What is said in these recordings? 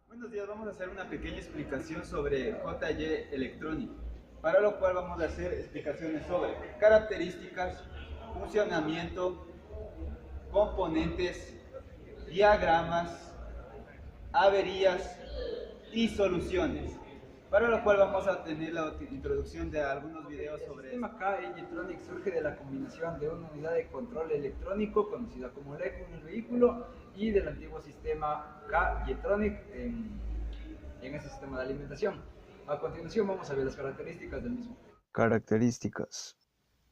Buenos días, vamos a hacer una pequeña explicación sobre JY Electronic, para lo cual vamos a hacer explicaciones sobre características, funcionamiento, componentes, diagramas, averías y soluciones. Para lo cual vamos a tener la introducción de algunos videos sobre el sistema K-Jetronic surge de la combinación de una unidad de control electrónico conocida como LEC en el vehículo y del antiguo sistema K-Jetronic en ese sistema de alimentación. A continuación vamos a ver las características del mismo. Características.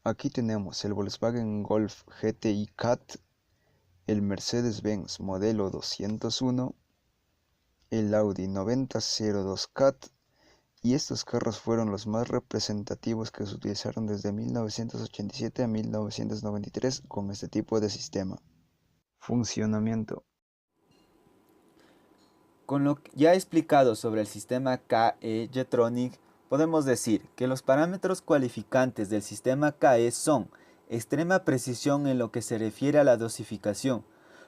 Aquí tenemos el Volkswagen Golf GTI Cat, el Mercedes-Benz modelo 201, el Audi 9002 Cat, y estos carros fueron los más representativos que se utilizaron desde 1987 a 1993 con este tipo de sistema. Funcionamiento. Con lo ya explicado sobre el sistema KE-Jetronic, podemos decir que los parámetros cualificantes del sistema KE son extrema precisión en lo que se refiere a la dosificación,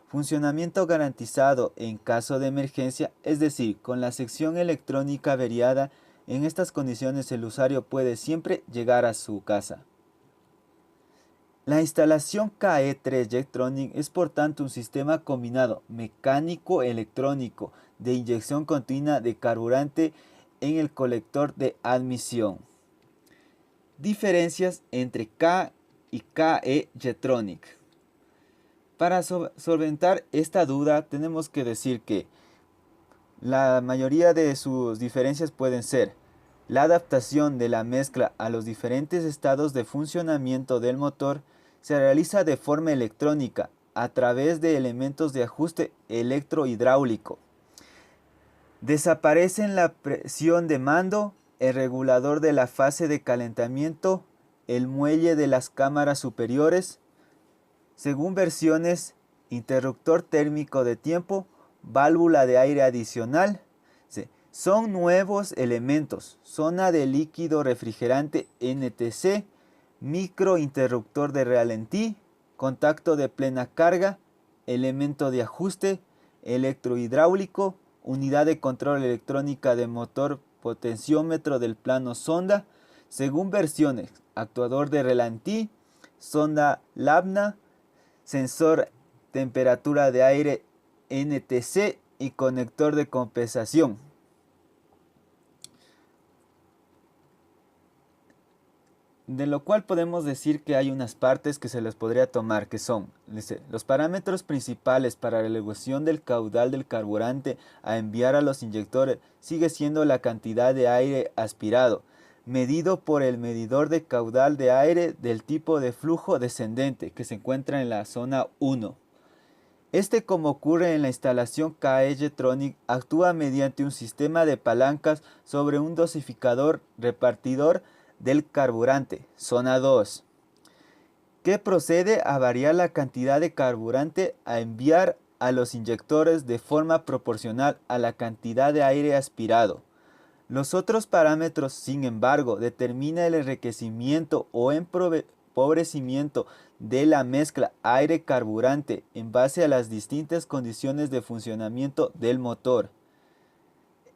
funcionamiento garantizado en caso de emergencia, es decir, con la sección electrónica averiada. En estas condiciones el usuario puede siempre llegar a su casa. La instalación KE3 Jetronic es por tanto un sistema combinado mecánico-electrónico de inyección continua de carburante en el colector de admisión. Diferencias entre K y KE Jetronic. Para solventar esta duda tenemos que decir que la mayoría de sus diferencias pueden ser la adaptación de la mezcla a los diferentes estados de funcionamiento del motor se realiza de forma electrónica a través de elementos de ajuste electrohidráulico. Desaparecen la presión de mando, el regulador de la fase de calentamiento, el muelle de las cámaras superiores, según versiones, interruptor térmico de tiempo, válvula de aire adicional. Son nuevos elementos, zona de líquido refrigerante NTC, microinterruptor de ralentí, contacto de plena carga, elemento de ajuste, electrohidráulico, unidad de control electrónica de motor, potenciómetro del plano sonda, según versiones, actuador de ralentí, sonda Labna, sensor temperatura de aire NTC y conector de compensación. De lo cual podemos decir que hay unas partes que se les podría tomar, que son los parámetros principales para la elevación del caudal del carburante a enviar a los inyectores sigue siendo la cantidad de aire aspirado, medido por el medidor de caudal de aire del tipo de flujo descendente que se encuentra en la zona 1. Este, como ocurre en la instalación KE-Jetronic, actúa mediante un sistema de palancas sobre un dosificador repartidor del carburante, zona 2, que procede a variar la cantidad de carburante a enviar a los inyectores de forma proporcional a la cantidad de aire aspirado. Los otros parámetros, sin embargo, determinan el enriquecimiento o empobrecimiento de la mezcla aire-carburante en base a las distintas condiciones de funcionamiento del motor.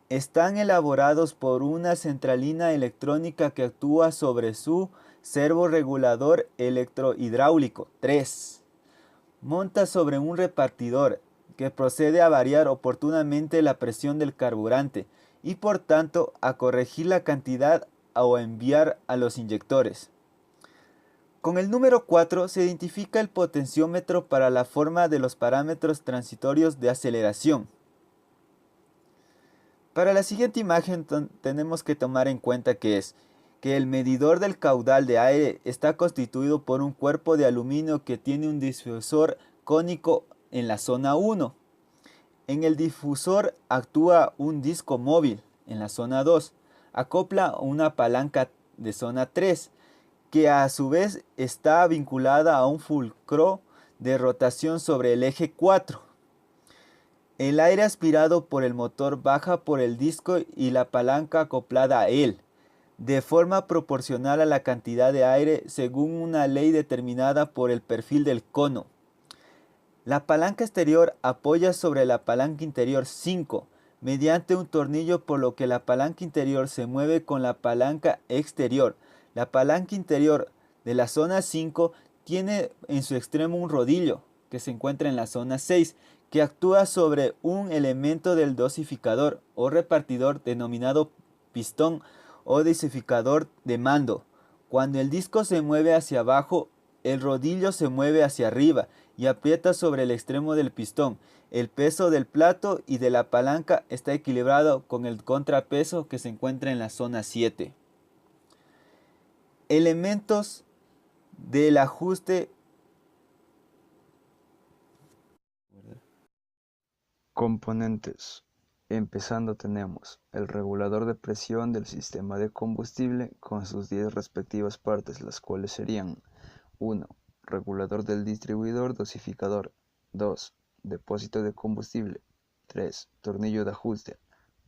Están elaborados por una centralina electrónica que actúa sobre su servorregulador electrohidráulico 3. Monta sobre un repartidor que procede a variar oportunamente la presión del carburante y por tanto a corregir la cantidad o enviar a los inyectores. Con el número 4 se identifica el potenciómetro para la forma de los parámetros transitorios de aceleración. Para la siguiente imagen tenemos que tomar en cuenta que el medidor del caudal de aire está constituido por un cuerpo de aluminio que tiene un difusor cónico en la zona 1. En el difusor actúa un disco móvil en la zona 2. Acopla una palanca de zona 3 que a su vez está vinculada a un fulcro de rotación sobre el eje 4. El aire aspirado por el motor baja por el disco y la palanca acoplada a él. de forma proporcional a la cantidad de aire según una ley determinada por el perfil del cono. La palanca exterior apoya sobre la palanca interior 5 mediante un tornillo, por lo que la palanca interior se mueve con la palanca exterior. La palanca interior de la zona 5 tiene en su extremo un rodillo que se encuentra en la zona 6, que actúa sobre un elemento del dosificador o repartidor denominado pistón o dosificador de mando. Cuando el disco se mueve hacia abajo, el rodillo se mueve hacia arriba y aprieta sobre el extremo del pistón. El peso del plato y de la palanca está equilibrado con el contrapeso que se encuentra en la zona 7. Elementos del ajuste. Componentes. Empezando tenemos el regulador de presión del sistema de combustible con sus 10 respectivas partes, las cuales serían 1. Regulador del distribuidor dosificador. 2. Depósito de combustible. 3. Tornillo de ajuste.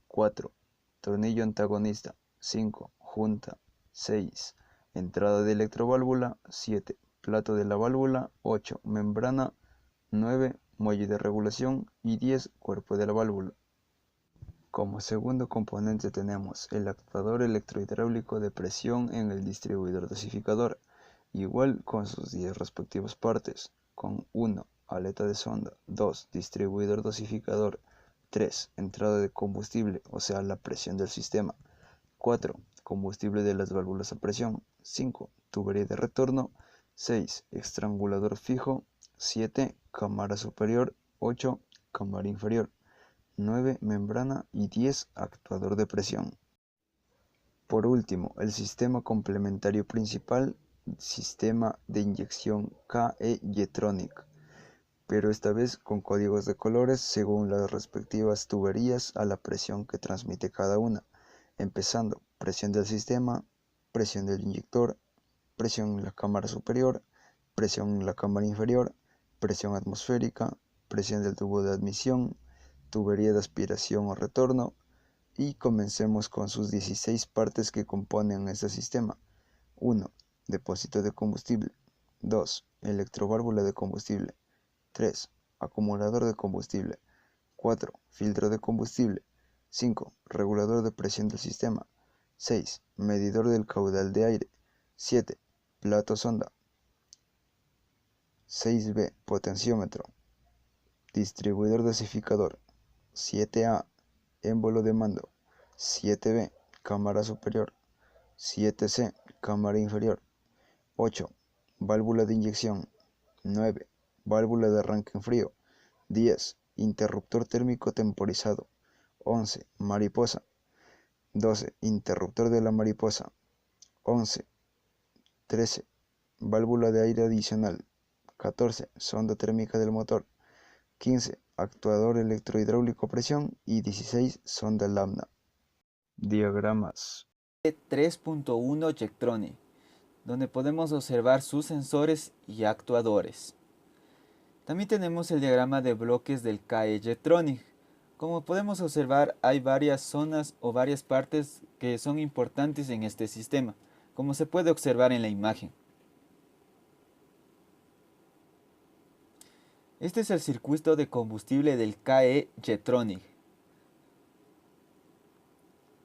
4. Tornillo antagonista. 5. Junta. 6. Entrada de electroválvula. 7. Plato de la válvula. 8. Membrana. 9. Muelle de regulación. Y 10. Cuerpo de la válvula. Como segundo componente tenemos el actuador electrohidráulico de presión en el distribuidor dosificador, igual con sus 10 respectivas partes, con 1. Aleta de sonda, 2. Distribuidor dosificador, 3. Entrada de combustible, o sea la presión del sistema, 4. Combustible de las válvulas a presión, 5. Tubería de retorno, 6. Estrangulador fijo, 7. Cámara superior, 8. Cámara inferior, 9. Membrana y 10. Actuador de presión. Por último, el sistema complementario principal, sistema de inyección KE Jetronic, pero esta vez con códigos de colores según las respectivas tuberías a la presión que transmite cada una, empezando presión del sistema, presión del inyector, presión en la cámara superior, presión en la cámara inferior, presión atmosférica, presión del tubo de admisión, tubería de aspiración o retorno, y comencemos con sus 16 partes que componen este sistema. 1. Depósito de combustible. 2. Electroválvula de combustible. 3. Acumulador de combustible. 4. Filtro de combustible. 5. Regulador de presión del sistema. 6. Medidor del caudal de aire. 7. Plato sonda. 6b. Potenciómetro. Distribuidor dosificador. 7a. Émbolo de mando. 7b. Cámara superior. 7c. Cámara inferior. 8. Válvula de inyección. 9. Válvula de arranque en frío. 10. Interruptor térmico temporizado. 11. Mariposa. 12. Interruptor de la mariposa. 11. 13. Válvula de aire adicional. 14. Sonda térmica del motor. 15. Actuador electrohidráulico presión. Y 16. Sonda lambda. Diagramas. 3.1 Jetronic, donde podemos observar sus sensores y actuadores. También tenemos el diagrama de bloques del KE Jetronic. Como podemos observar, hay varias zonas o varias partes que son importantes en este sistema, como se puede observar en la imagen. Este es el circuito de combustible del KE Jetronic.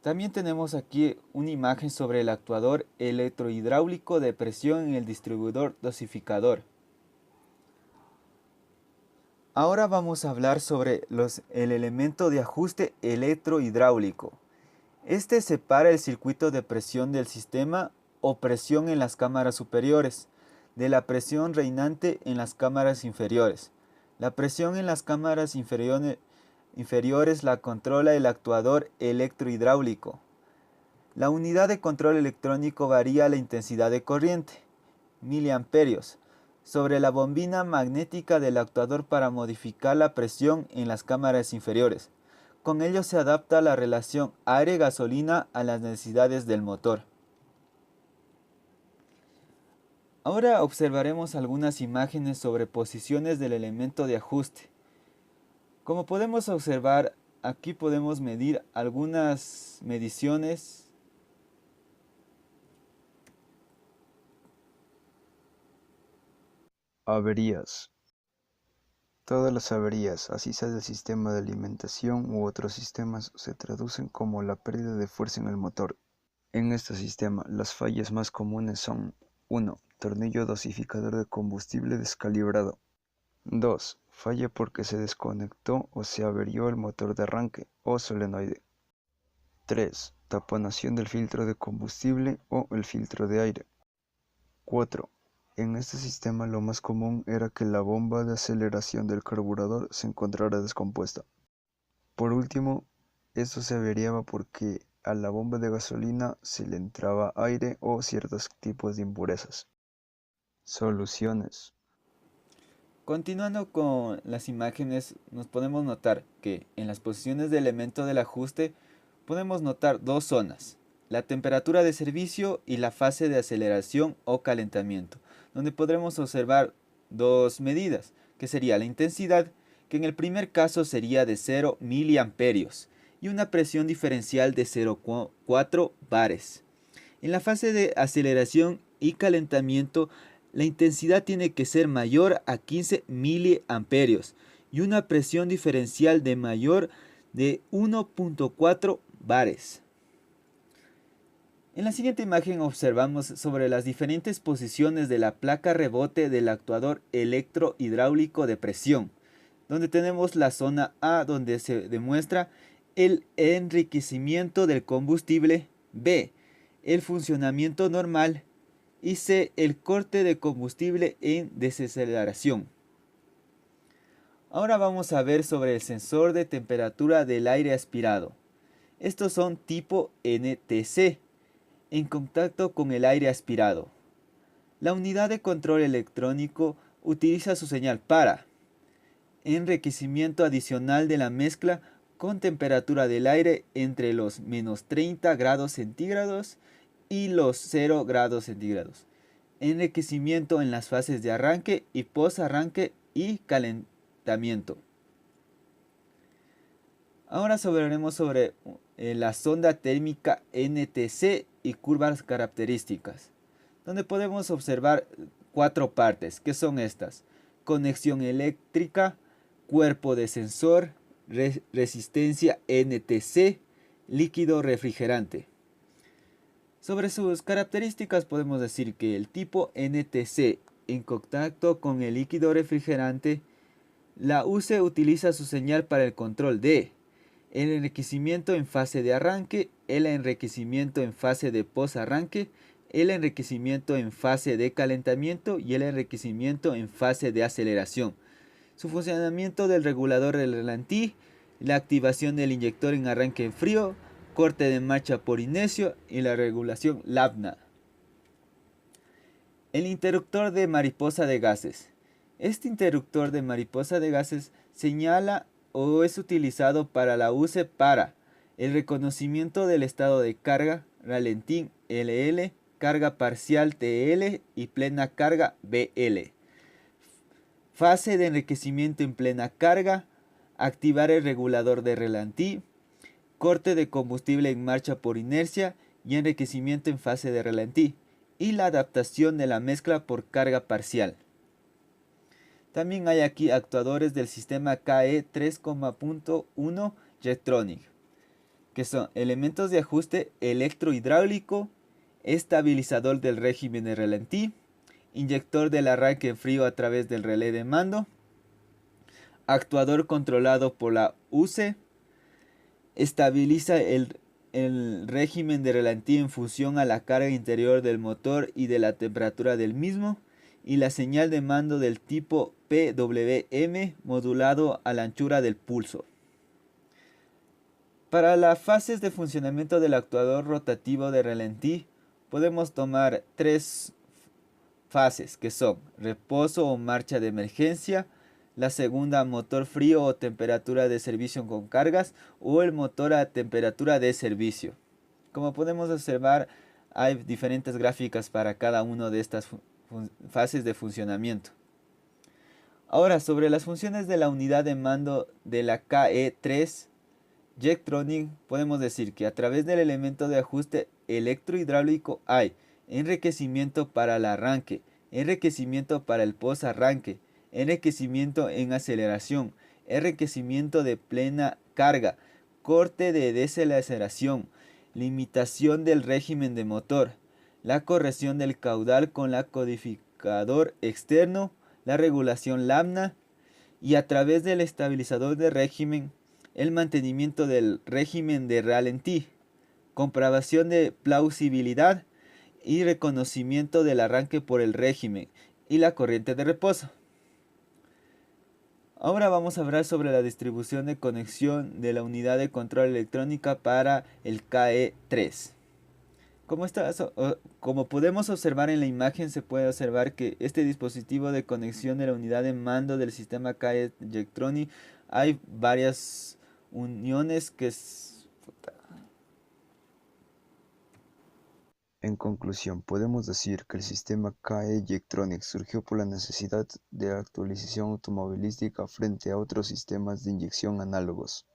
También tenemos aquí una imagen sobre el actuador electrohidráulico de presión en el distribuidor dosificador. Ahora vamos a hablar sobre el elemento de ajuste electrohidráulico. Este separa el circuito de presión del sistema o presión en las cámaras superiores de la presión reinante en las cámaras inferiores. La presión en las cámaras inferiores la controla el actuador electrohidráulico. La unidad de control electrónico varía la intensidad de corriente, miliamperios, sobre la bobina magnética del actuador para modificar la presión en las cámaras inferiores. Con ello se adapta la relación aire-gasolina a las necesidades del motor. Ahora observaremos algunas imágenes sobre posiciones del elemento de ajuste. Como podemos observar, aquí podemos medir algunas mediciones Averías. Todas las averías, así sea del sistema de alimentación u otros sistemas, se traducen como la pérdida de fuerza en el motor. En este sistema, las fallas más comunes son 1. Tornillo dosificador de combustible descalibrado. 2. Falla porque se desconectó o se averió el motor de arranque o solenoide. 3. Taponación del filtro de combustible o el filtro de aire. 4. En este sistema lo más común era que la bomba de aceleración del carburador se encontrara descompuesta. Por último, esto se averiaba porque a la bomba de gasolina se le entraba aire o ciertos tipos de impurezas. Soluciones. Continuando con las imágenes, nos podemos notar que en las posiciones de elemento del ajuste podemos notar dos zonas, la temperatura de servicio y la fase de aceleración o calentamiento, donde podremos observar dos medidas, que sería la intensidad, que en el primer caso sería de 0 miliamperios, y una presión diferencial de 0,4 bares. En la fase de aceleración y calentamiento, la intensidad tiene que ser mayor a 15 miliamperios y una presión diferencial de mayor de 1,4 bares. En la siguiente imagen observamos sobre las diferentes posiciones de la placa rebote del actuador electrohidráulico de presión, donde tenemos la zona A, donde se demuestra el enriquecimiento del combustible, B, el funcionamiento normal, y C, el corte de combustible en desaceleración. Ahora vamos a ver sobre el sensor de temperatura del aire aspirado. Estos son tipo NTC, en contacto con el aire aspirado. La unidad de control electrónico utiliza su señal para enriquecimiento adicional de la mezcla con temperatura del aire entre los menos 30 grados centígrados y los 0 grados centígrados. Enriquecimiento en las fases de arranque y post-arranque y calentamiento. Ahora hablaremos sobre la sonda térmica NTC y curvas características, donde podemos observar 4 partes, que son estas: conexión eléctrica, cuerpo de sensor, resistencia NTC, líquido refrigerante. Sobre sus características podemos decir que el tipo NTC en contacto con el líquido refrigerante, la UCE utiliza su señal para el control de el enriquecimiento en fase de arranque, el enriquecimiento en fase de post-arranque, el enriquecimiento en fase de calentamiento y el enriquecimiento en fase de aceleración. Su funcionamiento del regulador del ralentí, la activación del inyector en arranque en frío, corte de marcha por inercia y la regulación lambda. El interruptor de mariposa de gases. Este interruptor de mariposa de gases señala o es utilizado para la UCE para el reconocimiento del estado de carga, ralentí LL, carga parcial TL y plena carga BL. Fase de enriquecimiento en plena carga, activar el regulador de ralentí, corte de combustible en marcha por inercia y enriquecimiento en fase de ralentí, y la adaptación de la mezcla por carga parcial. También hay aquí actuadores del sistema KE 3.1 Jetronic, que son elementos de ajuste electrohidráulico, estabilizador del régimen de ralentí, inyector del arranque en frío a través del relé de mando, actuador controlado por la UCE, estabiliza el régimen de ralentí en función a la carga interior del motor y de la temperatura del mismo, y la señal de mando del tipo PWM modulado a la anchura del pulso. Para las fases de funcionamiento del actuador rotativo de ralentí podemos tomar 3 fases, que son reposo o marcha de emergencia, la segunda motor frío o temperatura de servicio con cargas, o el motor a temperatura de servicio. Como podemos observar, hay diferentes gráficas para cada una de estas fases de funcionamiento. Ahora, sobre las funciones de la unidad de mando de la KE3 Jetronic, podemos decir que a través del elemento de ajuste electrohidráulico hay enriquecimiento para el arranque, enriquecimiento para el post-arranque, enriquecimiento en aceleración, enriquecimiento de plena carga, corte de desaceleración, limitación del régimen de motor, la corrección del caudal con la codificador externo, la regulación lambda y a través del estabilizador de régimen, el mantenimiento del régimen de ralentí, comprobación de plausibilidad y reconocimiento del arranque por el régimen y la corriente de reposo. Ahora vamos a hablar sobre la distribución de conexión de la unidad de control electrónica para el KE3. Como podemos observar en la imagen, se puede observar que este dispositivo de conexión de la unidad de mando del sistema KE Jetronic hay varias uniones que En conclusión, podemos decir que el sistema KE Jetronic surgió por la necesidad de actualización automovilística frente a otros sistemas de inyección análogos.